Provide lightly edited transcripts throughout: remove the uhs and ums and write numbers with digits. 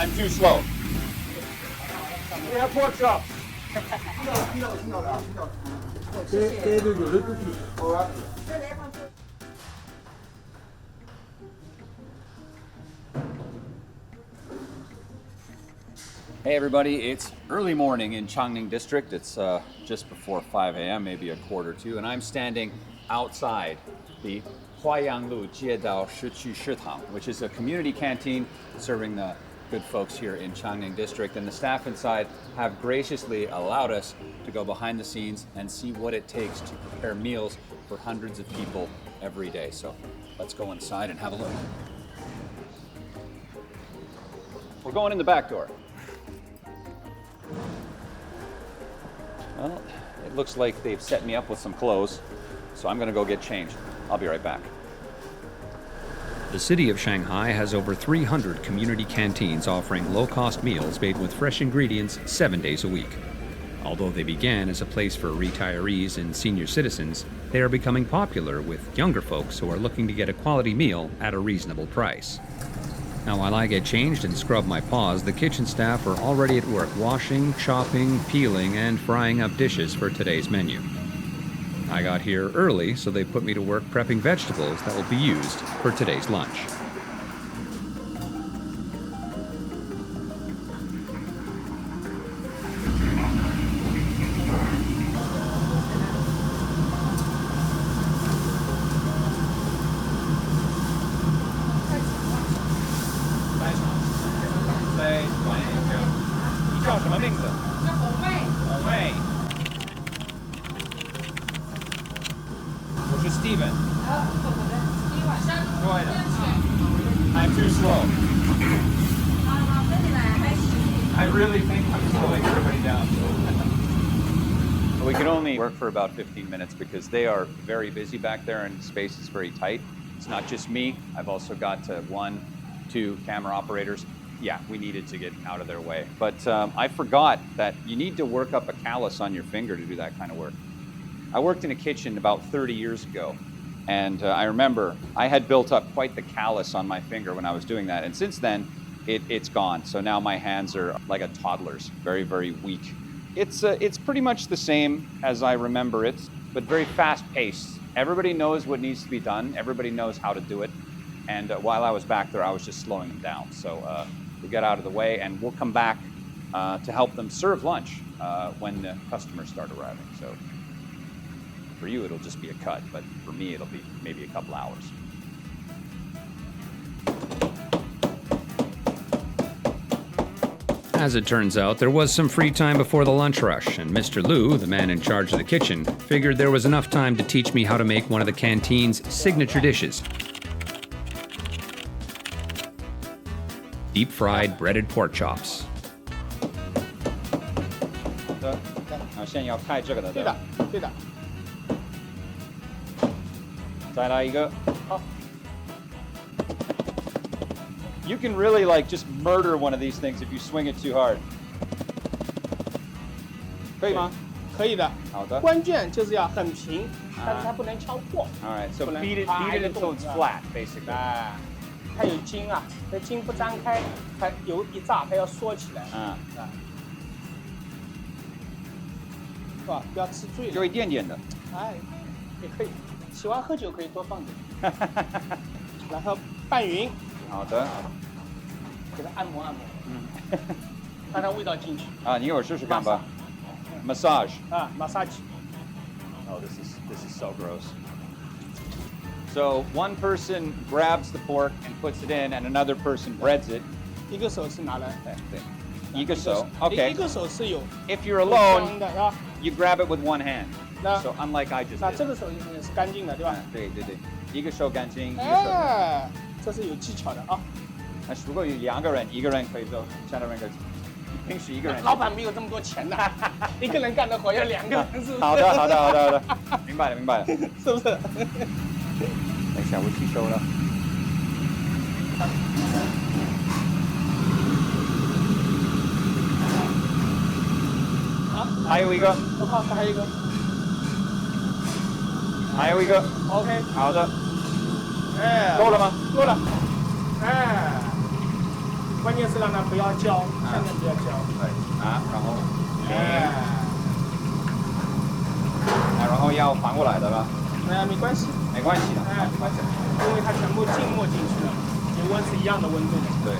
I'm too slow. We have pork chops. Hey everybody, it's early morning in Changning District. It's just before 5 a.m., maybe a quarter to, and I'm standing outside the Huayanglu Jiedao Shiqu Shitang, which is a community canteen serving the good folks here in Changning District. And the staff inside have graciously allowed us to go behind the scenes and see what it takes to prepare meals for hundreds of people every day. So let's go inside and have a look. We're going in the back door. Well, it looks like they've set me up with some clothes, so I'm gonna go get changed. I'll be right back. The city of Shanghai has over 300 community canteens offering low-cost meals made with fresh ingredients 7 days a week. Although they began as a place for retirees and senior citizens, they are becoming popular with younger folks who are looking to get a quality meal at a reasonable price. Now, while I get changed and scrub my paws, the kitchen staff are already at work washing, chopping, peeling, and frying up dishes for today's menu. I got here early, so they put me to work prepping vegetables that will be used for today's lunch. Steven. I'm too slow. I really think I'm slowing everybody down. We can only work for about 15 minutes because they are very busy back there and space is very tight. It's not just me. I've also got 1, 2 camera operators. Yeah, we needed to get out of their way. But I forgot that you need to work up a callus on your finger to do that kind of work. I worked in a kitchen about 30 years ago, and I remember I had built up quite the callus on my finger when I was doing that, and since then, it's gone. So now my hands are like a toddler's, very, very weak. It's pretty much the same as I remember it, but very fast-paced. Everybody knows what needs to be done. Everybody knows how to do it. And while I was back there, I was just slowing them down. So we got out of the way, and we'll come back to help them serve lunch when the customers start arriving. So. For you, it'll just be a cut, but for me, it'll be maybe a couple hours. As it turns out, there was some free time before the lunch rush, and Mr. Liu, the man in charge of the kitchen, figured there was enough time to teach me how to make one of the canteen's signature dishes. Deep-fried breaded pork chops. 现在要开这个的，对的，对的。 再来一个。好。You can really like just murder one of these things if you swing it too hard. 可以吗？可以的。好的。关键就是要很平，但是它不能敲破。All right, so beat it until it's flat, basically. 哎，它有筋啊，那筋不张开，它油一炸，它要缩起来。啊。是吧？不要吃醉了。就一点点的。哎，也可以。 喜欢喝酒可以多放点，然后拌匀。好的。给它按摩按摩，让它味道进去。啊，你一会儿试试看吧。Massage. 啊 ，massage. Oh, this is so gross. So one person grabs the pork and puts it in, and another person breads it. 一个手是拿来，对，一个手。Okay. 一个手是有。If you're alone, you grab it with one hand. So unlike I just did. 那这个手也是干净的，对吧？对对对，一个手干净，一个手。哎，这是有技巧的啊。那如果有2个人，一个人可以做，其他人可以。平时一个人。老板没有这么多钱的，一个人干的活要2个人，是不是？好的好的好的好的，明白了明白了，是不是？等一下，我吸收了。好，还有一个，我靠，还有一个。 还有一个 ，OK， 好的，哎，够了吗？够了，哎，关键是让它不要焦，千万不要焦。对啊，然后要反过来的吧？没关系，没关系的，没关系，因为它全部浸没进去了，油温是一样的温度。对。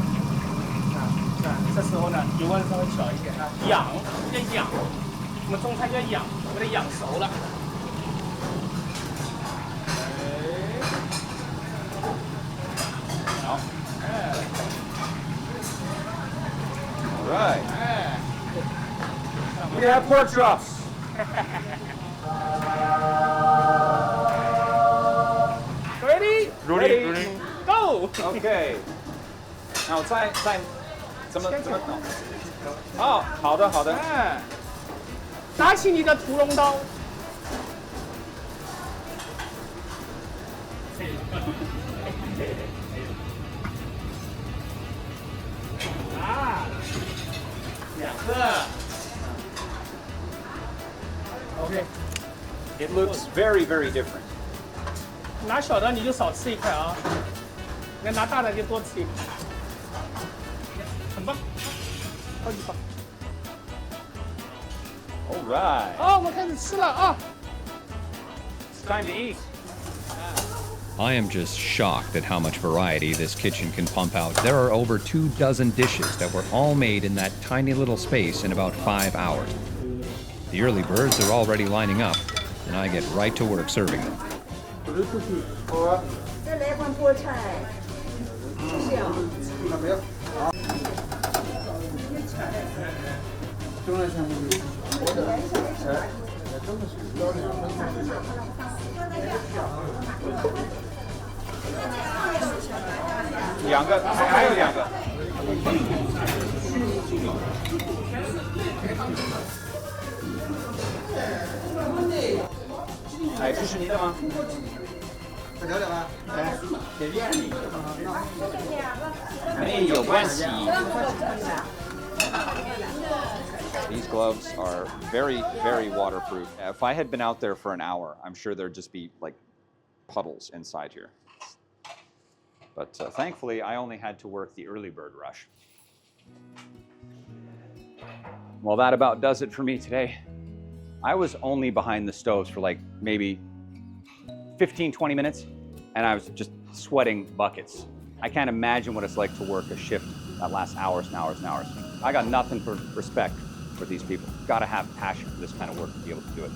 这时候呢，油温稍微小一点啊，养，要养，我们中餐叫养，把它养熟了。好。All right. We have pork chops. Ready? Ready. Go. OK. 那我再怎么弄？哦，好的。拿起你的屠龙刀。2个。OK. It looks very, very different. 拿小的你就少吃一块啊，那拿大的就多吃一块。很棒，超级棒。All right. 好，我们开始吃了啊。It's time to eat. I am just shocked at how much variety this kitchen can pump out. There are over 24 dishes that were all made in that tiny little space in about 5 hours. The early birds are already lining up, and I get right to work serving them. 再来碗菠菜，谢谢啊。2个，还有2个。哎，这是您的吗？了解吧？哎，没有关系。These gloves are very, very waterproof. If I had been out there for an hour, I'm sure there'd just be like puddles inside here. But thankfully, I only had to work the early bird rush. Well, that about does it for me today. I was only behind the stoves for like maybe 15, 20 minutes, and I was just sweating buckets. I can't imagine what it's like to work a shift that lasts hours and hours and hours. I got nothing but respect for these people. Gotta have passion for this kind of work to be able to do it.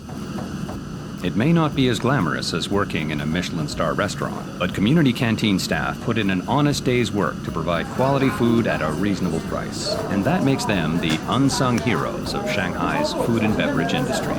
It may not be as glamorous as working in a Michelin star restaurant, but community canteen staff put in an honest day's work to provide quality food at a reasonable price. And that makes them the unsung heroes of Shanghai's food and beverage industry.